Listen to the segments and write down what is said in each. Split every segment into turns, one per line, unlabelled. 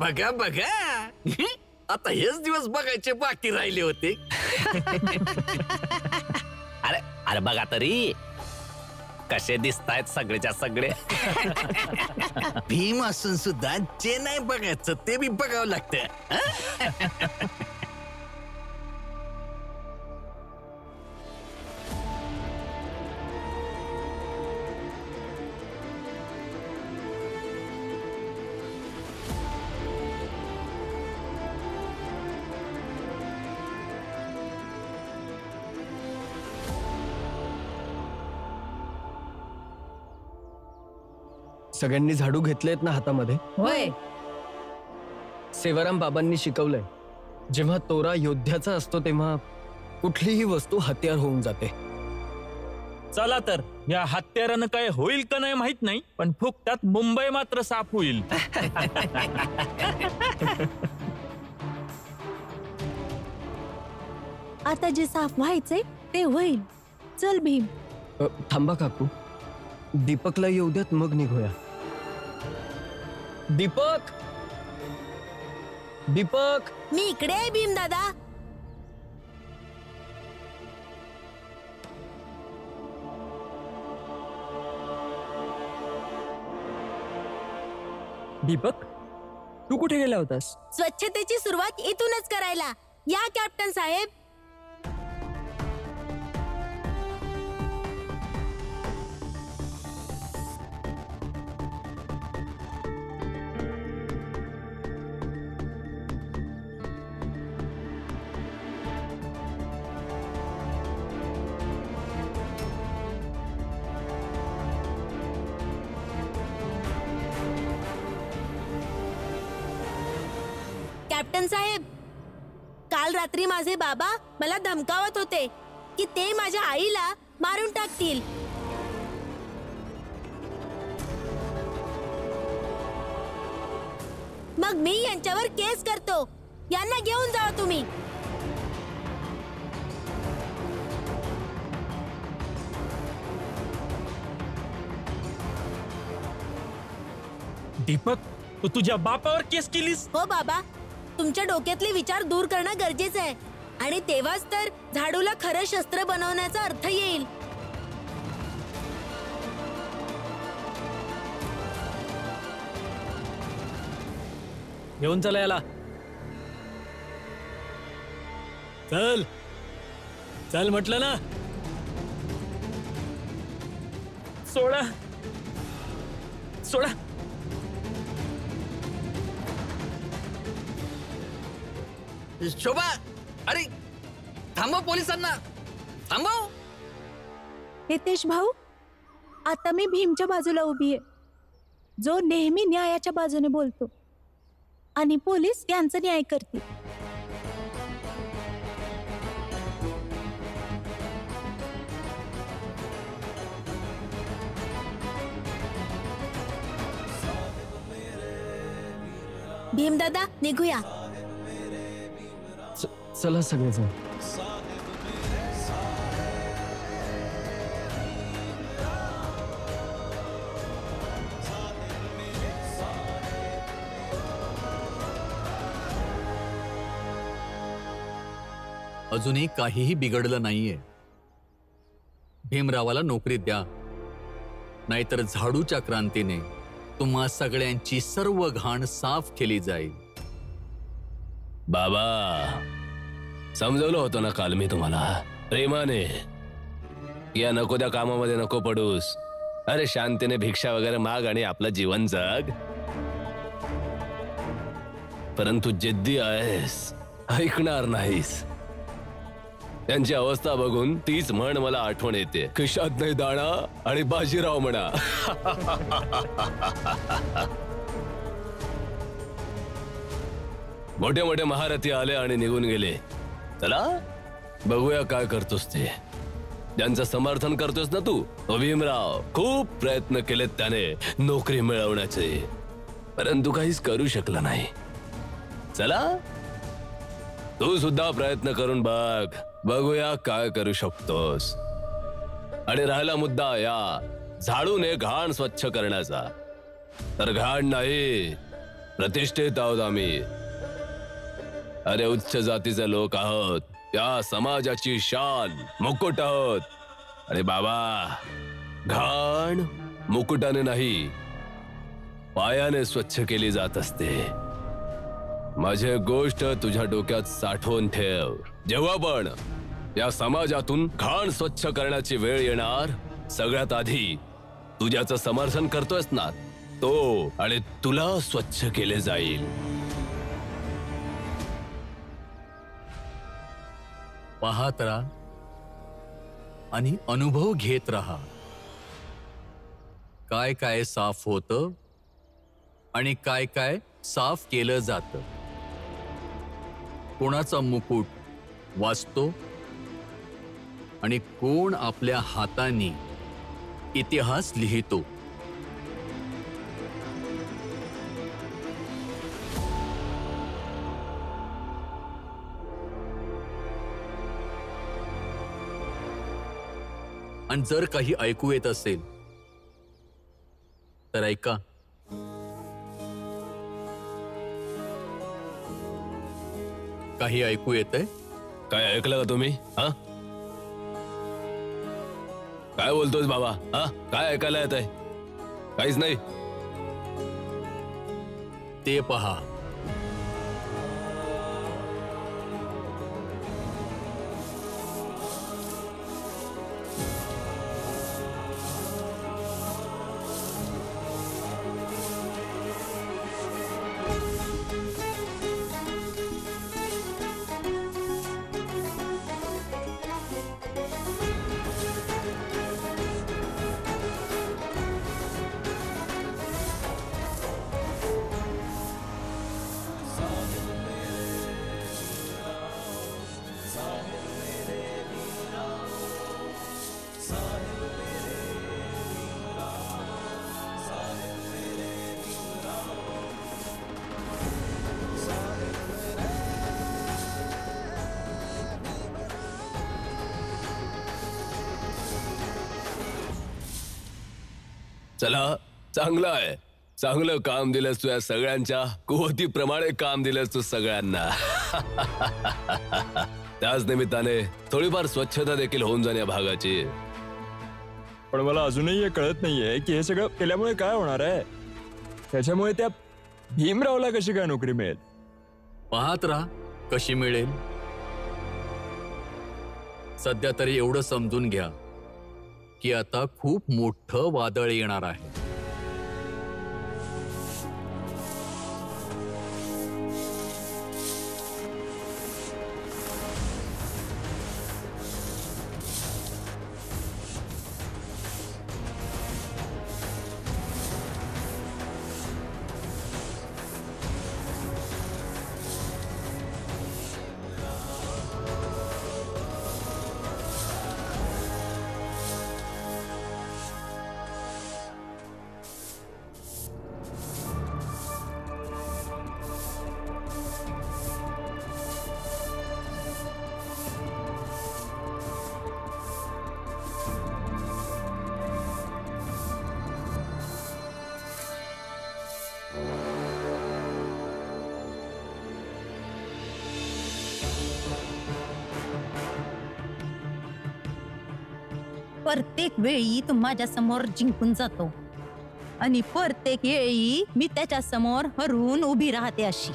बघा बघा आता हेच दिवस बघायचे बाकी राहिले होते.
अरे अरे बघा तरी कसे दिसतायत सगळेच्या सगळे.
भीम असून सुद्धा जे नाही बघायचं ते बी बघावं लागतं.
सगळ्यांनी झाडू घेतलेत ना हातामध्ये?
होय.
सेवाराम बाबांनी शिकवलंय, जेव्हा तोरा योद्ध्याचा असतो तेव्हा कुठलीही वस्तू हत्यार होऊन जाते.
चला तर या हत्यारानं काय होईल का नाही माहित नाही, पण फुकटात मुंबई मात्र साफ होईल.
आता जे साफ व्हायचंय ते होईल. चल भीम.
थांबा काकू, दीपकला येऊ द्यात मग निघूया. दीपक, दीपक.
मी इकडे आहे भीम दादा.
दीपक, तू कुठे गेला होतास?
स्वच्छतेची सुरुवात इथूनच करायला. या कॅप्टन साहेब. कॅप्टन साहेब, काल रात्री माझे बाबा मला धमकावत होते की ते माझ्या आईला मारून टाकतील. मग मी यांच्यावर केस करतो. यांना घेऊन जावा तुम्ही.
दीपक, तू तुझ्या बापावर केस केलीस?
हो बाबा, तुमच्या डोक्यातले विचार दूर करणं गरजेचं आहे आणि तेव्हाच तर झाडूला खरं शस्त्र बनवण्याचा अर्थ येईल.
घेऊन चला याला. चल चल म्हटलं ना.
सोडा सोडा.
शोभा, अरे थांबव पोलिसांना, थांबव.
हितेश भाऊ, आता मी भीमच्या बाजूला उभी आहे, जो नेहमी न्यायाच्या बाजूने बोलतो आणि पोलीस यांचा न्याय करतील. भीमदादा, निघूया.
चला सगळेजण.
अजूनही काहीही बिघडलं नाहीये. भीमरावाला नोकरी द्या, नाहीतर झाडूच्या क्रांतीने तुम्हा सगळ्यांची सर्व घाण साफ केली जाईल.
बाबा, समजवलं होतं ना काल मी तुम्हाला प्रेमाने, या नको त्या कामामध्ये नको पडूस. अरे शांतीने भिक्षा वगैरे माग आणि आपलं जीवन जग. परंतु जिद्दी आहेस, ऐकणार नाहीस. त्यांची अवस्था बघून तीच म्हण मला आठवण येते, खिशात नाही दाणा आणि बाजीराव म्हणा. मोठे मोठे महारथी आले आणि निघून गेले. चला बघूया काय करतोस ते. त्यांचं समर्थन करतोस ना तू. भीमराव खूप प्रयत्न केलेत त्याने नोकरी मिळवण्याचे, परंतु काहीच करू शकला नाही. चला तू सुद्धा प्रयत्न करून बघ, बघूया काय करू शकतोस. आणि राहिला मुद्दा या झाडूने घाण स्वच्छ करण्याचा, तर घाण नाही प्रतिष्ठित आहोत आम्ही. अरे उच्च जातीचे लोक आहोत, त्या समाजाची शान, मुकुट आहोत. अरे बाबा, घाण मुकुटाने नाही, पायाने स्वच्छ केली जात असते. माझी गोष्ट तुझ्या डोक्यात साठवून ठेव. जेव्हा पण या समाजातून घाण स्वच्छ करण्याची वेळ येणार, सगळ्यात आधी तू ज्याचं समर्थन करतोयस ना, तो आणि तुला स्वच्छ केले जाईल.
पाहत राहा आणि अनुभव घेत राहा. काय काय साफ होतं आणि काय काय साफ केलं जातं. कोणाचा मुकुट वाचतो आणि कोण आपल्या हातांनी इतिहास लिहितो. आणि जर काही ऐकू येत असेल तर ऐका. काही ऐकू येतंय?
काय ऐकलं का तुम्ही? हा, काय बोलतोस बाबा? हा, काय ऐकायला येत आहे? काहीच नाही.
ते पहा.
चला, चांगलं आहे. चांगलं काम दिलंस तू. या सगळ्यांच्या कुवतीप्रमाणे काम दिलंस तू सगळ्यांना. त्याच निमित्ताने थोडीफार स्वच्छता देखील होऊन जाणे या भागाची.
पण मला अजूनही हे कळत नाहीये की हे सगळं केल्यामुळे काय होणार आहे. त्याच्यामुळे त्या भीमरावला कशी काय नोकरी मिळेल?
पाहत राहा कशी मिळेल. सध्या तरी एवढं समजून घ्या की आता खूप मोठं वादळ येणार आहे.
प्रत्येक वेळी तो माझ्या समोर जिंकून जातो आणि प्रत्येक वेळी मी त्याच्या समोर हरून उभी राहते अशी.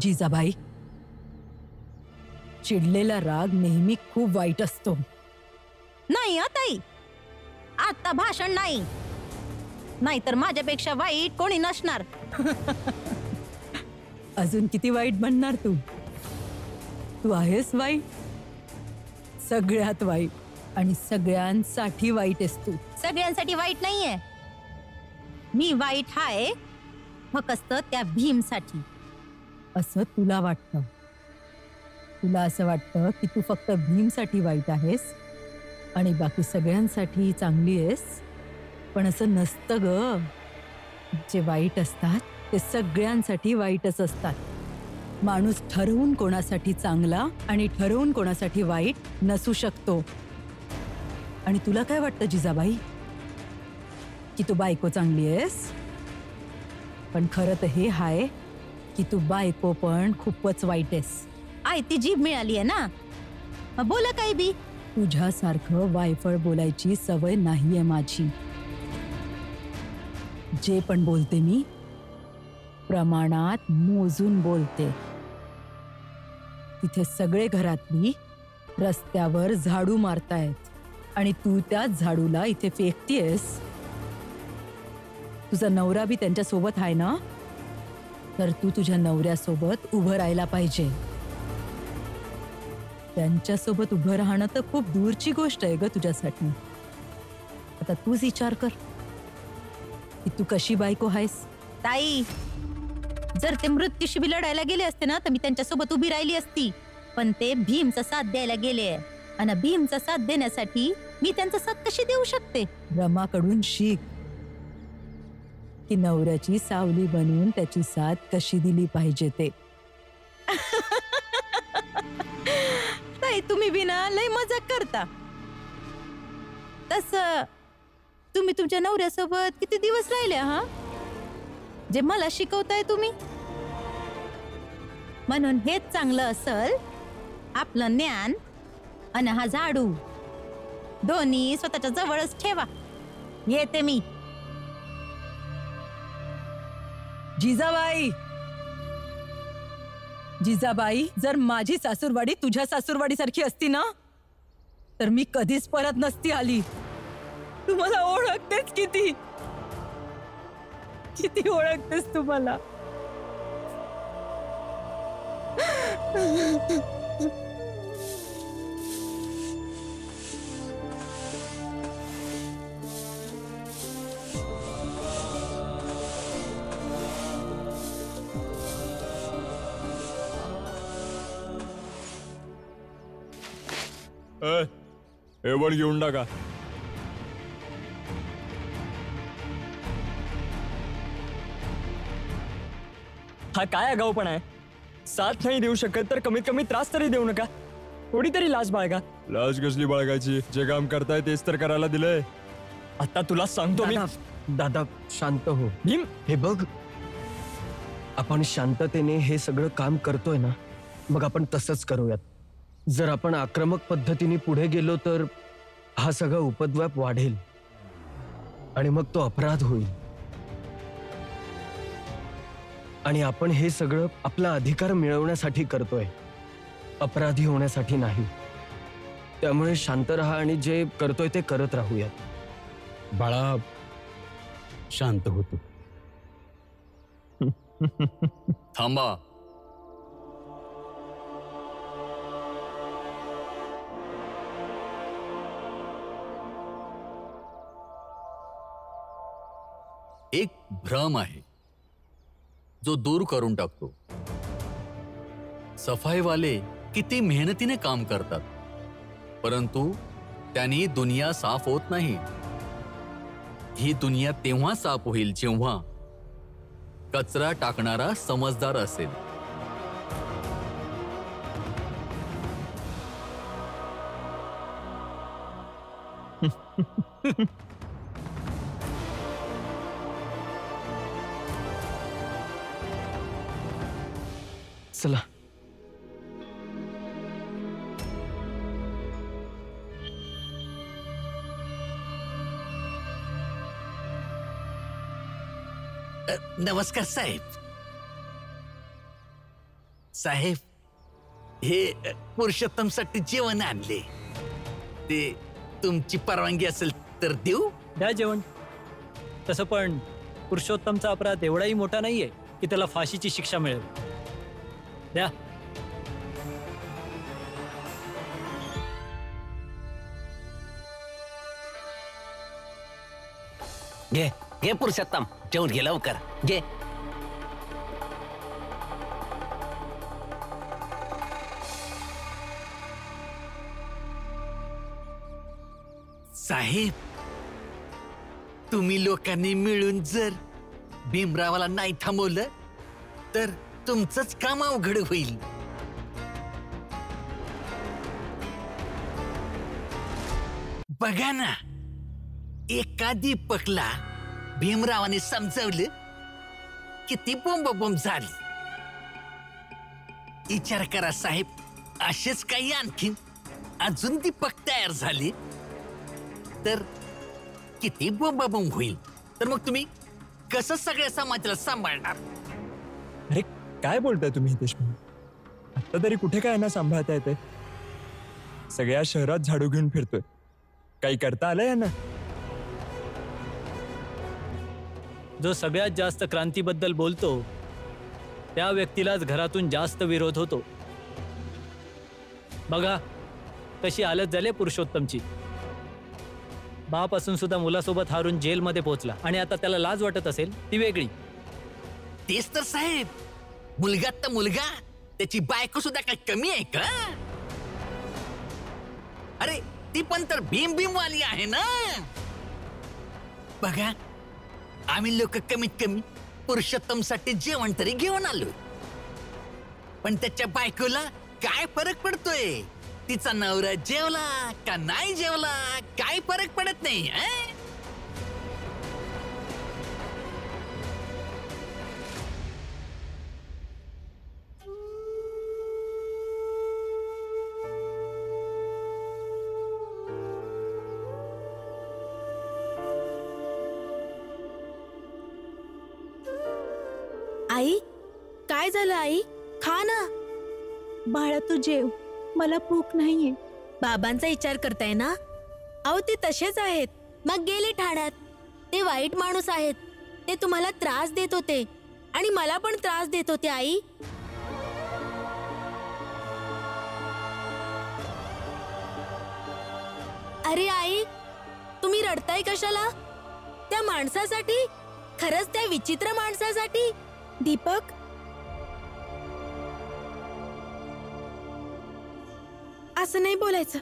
जिजाबाई, चिडलेला राग नेहमी खूप वाईट असतो.
नाही ताई, आता भाषण नाही, नाहीतर माझ्यापेक्षा वाईट कोणी नसणार.
अजून किती वाईट बनणार तू? तू आहेस वाईट, सगळ्यात वाईट आणि सगळ्यांसाठी वाईट आहेस तू.
सगळ्यांसाठी वाईट नाहीये मी. वाईट हाय फक्त त्या भीमसाठी.
असं तुला वाटतं. तुला असं वाटतं की तू फक्त भीमसाठी वाईट आहेस आणि बाकी सगळ्यांसाठी चांगली आहेस. पण असं नसतं ग. जे वाईट असतात ते सगळ्यांसाठी वाईटच असतात. माणूस ठरवून कोणासाठी चांगला आणि ठरवून कोणासाठी वाईट नसू शकतो. आणि तुला काय वाटतं जिजाबाई, की तू बायको चांगली आहेस? पण खरं तर हे हाय की तू बायको पण खूपच वाईट आहेस.
आय ती जीभ मिळाली आहे ना, मग बोला काही बी.
तुझ्यासारखं वायफळ बोलायची सवय नाहीये माझी. जे पण बोलते मी प्रमाणात मोजून बोलते. तिथे सगळे घरातली रस्त्यावर झाडू मारतायत आणि तू त्या झाडूला इथे फेकतीयस. तुझा नवरा बी त्यांच्या सोबत आहे ना, तर तू तुझ्या नवऱ्यासोबत उभं राहायला पाहिजे. त्यांच्यासोबत उभं राहणं तर खूप दूरची गोष्ट आहे ग तुझ्यासाठी. आता तूच विचार कर की तू कशी बायको आहेस.
ताई, जर ते मृत्यूशी बी लढायला गेले असते ना, तर मी त्यांच्यासोबत उभी राहिली असती. पण ते भीमचा साथ द्यायला गेले आणि भीमचा साथ देण्यासाठी मी त्यांचा साथ कशी देऊ शकते.
रमाकडून शिक की नवऱ्याची सावली बनवून त्याची साथ कशी दिली पाहिजे ते.
ताई, तुम्ही बिना लय मजाक करता. तस तुम्ही तुमच्या नवऱ्यासोबत किती दिवस राहिले हा, जे मला शिकवताय तुम्ही. म्हणून हेच चांगलं असल, आपलं ज्ञान आणि हा झाडू दोन्ही स्वतःच्या जवळच ठेवा. येते मी.
जिजाबाई, जिजाबाई, जर माझी सासूरवाडी तुझ्या सासूरवाडी सारखी असती ना, तर मी कधीच परत नसती आली. तू मला ओळखतेस किती किती ओळखतेस तू मला.
हे पण घेऊन टाका.
हा काय आगाऊपणा आहे? साथ नाही देऊ शकत तर कमीत कमी त्रास तरी देऊ नका. थोडी तरी लाज बाळगा.
लाज कसली बाळगायची? जे काम करताय तेच तर करायला दिलंय.
आता तुला सांगतो मी.
दादा शांत हो.
भीम,
हे बघ, आपण शांततेने हे सगळं काम करतोय ना, मग आपण तसंच करूयात. जर आपण आक्रमक पद्धतीने पुढे गेलो तर हा सगळा उपद्व्याप वाढेल आणि मग तो अपराध होईल. आणि आपण हे सगळं आपला अधिकार मिळवण्यासाठी करतोय, अपराधी होण्यासाठी नाही. त्यामुळे शांत राहा आणि जे करतोय ते करत राहूयात.
बाळा, शांत होतो. थांबा. एक भ्रम आहे जो दूर करून टाकतो. सफाईवाले किती मेहनतीने काम करतात, परंतु त्यांनी दुनिया साफ होत नाही. ही दुनिया तेव्हा साफ होईल जेव्हा कचरा टाकणारा समजदार असेल.
चला.
नमस्कार साहेब. साहेब, हे पुरुषोत्तमसाठी जेवण आणले. ते तुमची परवानगी असेल तर देऊ?
द्या जेवण. तसं पण पुरुषोत्तमचा अपराध एवढाही मोठा नाहीये की त्याला फाशीची शिक्षा मिळेल. द्या.
घे घे पुरुषोत्तम, जेवण घे लवकर घे.
साहेब, तुम्ही लोकांनी मिळून जर भीमरावाला नाही थांबवलं तर तुमचंच काम अवघड होईल. बघा ना, एका दीपकला भीमरावाने समजवलं, किती बोंबाबोंब झाली. विचार करा साहेब, असेच काही आणखीन अजून दीपक तयार झाले तर किती बोंबाबोंब होईल. तर मग तुम्ही कसं सगळ्या समाजाला सांभाळणार?
अरे काय बोलताय तुम्ही देशमुख? आता तरी कुठे काय ना सांभाळता येते? सगळ्या शहरात झाडू घेऊन फिरतोय, काही करता आलंय यांना?
जो सगळ्यात जास्त क्रांतीबद्दल बोलतो त्या व्यक्तीलाच घरातून जास्त विरोध होतो. बघा कशी हालत झाली पुरुषोत्तमची. बाप असून सुद्धा मुलासोबत हारून जेलमध्ये पोहोचला आणि आता त्याला लाज वाटत असेल ती वेगळी.
तेच तर साहेब, मुलगा तर मुलगा, त्याची बायको सुद्धा काय कमी आहे का? अरे ती पण तर भीम भीम वाली आहे ना. बघा, आम्ही लोक कमीत कमी पुरुषोत्तमसाठी जेवण तरी घेऊन आलो, पण त्याच्या बायकोला काय फरक पडतोय? तिचा नवरा जेवला का नाही जेवला काय फरक पडत नाही.
आई, काय झालं आई? खा ना.
बाळा तू जेव, मला भूक नाहीये.
बाबांचा विचार करताय ना? अहो ते तसेच आहेत, मग गेले ठाण्यात. ते वाईट माणूस आहेत, ते तुम्हाला त्रास देत होते आणि मला पण त्रास देत होते आई. अरे आई, तुम्ही रडताय कशाला? त्या माणसासाठी, खरंच त्या विचित्र माणसासाठी. दीपक, असं नाही बोलायचं.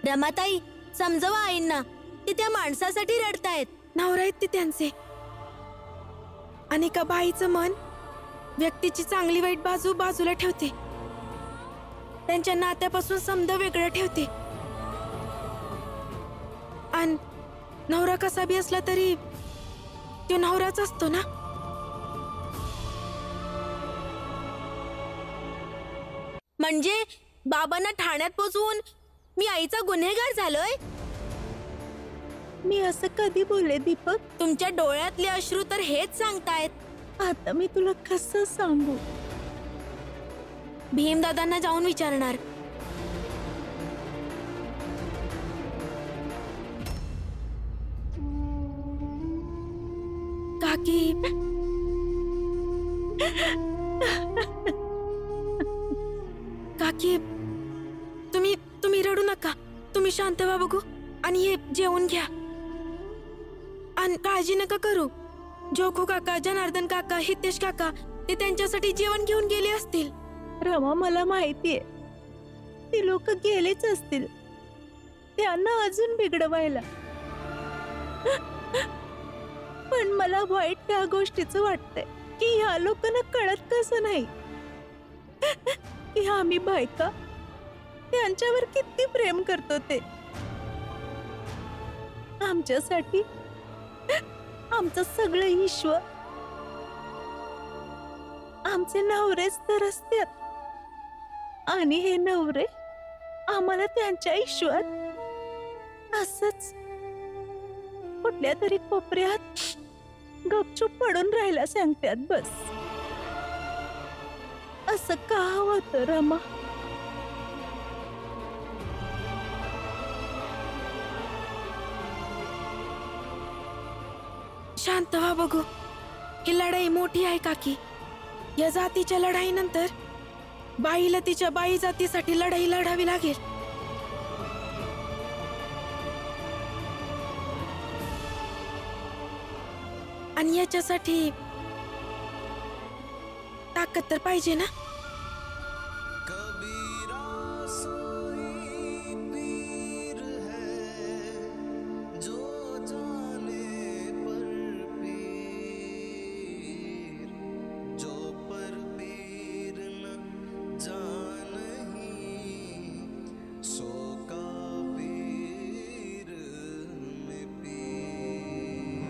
रमाताई, समजवा आईंना, ते त्या माणसासाठी रडतायत. नवरा आहेत ते त्यांचे. आणि का बाईचं मन व्यक्तीची चांगली वाईट बाजू बाजूला ठेवते, त्यांच्या नात्यापासून समज वेगळं ठेवते. आणि नवरा कसा बी असला तरी तो नवराच असतो ना. म्हणजे बाबांना ठाण्यात पोचवून मी आईचा गुन्हेगार झालोय?
मी असं कधी बोलले दीपक?
तुमच्या डोळ्यातले अश्रू तर हेच सांगतायत.
आता मी तुला कसं सांगू?
भीमदादांना जाऊन विचारणार. काकी, काकी, तुम्ही रडू नका. तुम्ही शांत व्हा बघू आणि हे जेवून घ्या. आणि काळजी नका करू. जोखू काका, जनार्दन काका, हितेश काका ते त्यांच्यासाठी जेवण घेऊन गेले असतील.
रमा, मला माहितीये ती लोक गेलेच असतील, त्यांना अजून बिघडवायला. पण मला वाईट त्या गोष्टीचं वाटतंय की ह्या लोकांना कळत कसं नाही की आम्ही बायका त्यांच्यावर किती प्रेम करतो. ते आमच्यासाठी आमचं सगळं ईश्वर, आमचे नवरेच तर असतात आणि हे नवरे आम्हाला त्यांच्या ईश्वर असंच कुठल्या तरी कोपऱ्यात गपचूप पडून राहायला सांगतात. बस असं का होतं रमा?
शांत व्हा बघू. ही लढाई मोठी आहे काकी. या जातीच्या लढाईनंतर बाईला तिच्या बाई जातीसाठी लढाई लढावी लागेल. आणि याच्यासाठी ताकद तर पाहिजे ना.